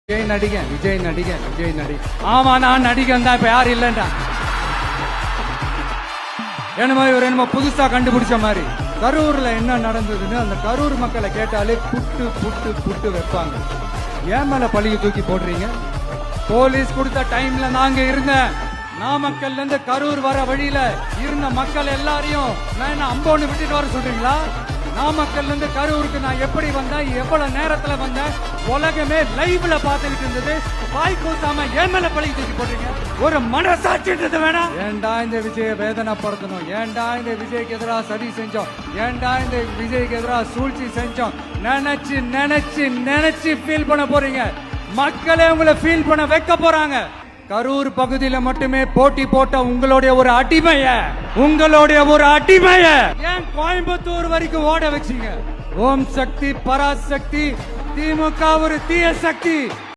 விஜய் நடிகன். ஆமா, நான் நடிகன் தான். இப்ப யாரும் இல்லைண்டா. என்னமோ புதுசா கண்டுபிடிச்ச மாதிரி. கரூர்ல என்ன நடந்ததுன்னு அந்த கரூர் மக்களை கேட்டாலே புட்டு புட்டு புட்டு வைப்பாங்க. ஏன் மேல பழிய தூக்கி போடுறீங்க? போலீஸ் கொடுத்த டைம்ல நாங்க இருந்தேன். நாமக்கல்ல இருந்து கரூர் வர வழியில இருந்த மக்கள் எல்லாரையும் நான் என்ன அம்போன்னு விட்டுட்டு வர சொல்றீங்களா? நாமக்கல்ல இருந்து கரூருக்கு நான் எப்படி வந்தேன், எவ்வளவு நேரத்துல வந்தேன், உலகமே லைவ்ல பாத்துக்கிட்டு இருந்தது. வாய் கூசாம ஏன் மேல பழி தூக்கி போடுறீங்க? ஒரு மனசாட்சின்றது வேணாம். ஏன்டா இந்த விஜய வேதனைப்படுத்தணும்? ஏன்டா இந்த விஜய்க்கு எதிராக சதி செஞ்சோம்? ஏன்டா இந்த விஜய்க்கு எதிராக சூழ்ச்சி செஞ்சோம்? நினைச்சு நினைச்சு நினைச்சு ஃபீல் பண்ண போறீங்க. மக்களே உங்களை ஃபீல் பண்ண வைக்க போறாங்க. கரூர் பகுதியில மட்டுமே போட்டி போட்ட உங்களுடைய ஒரு அடிமைய ஏன் கோயம்புத்தூர் வரைக்கும் ஓட வச்சீங்க? ஓம் சக்தி பராசக்தி, திமுக ஒரு தீய சக்தி.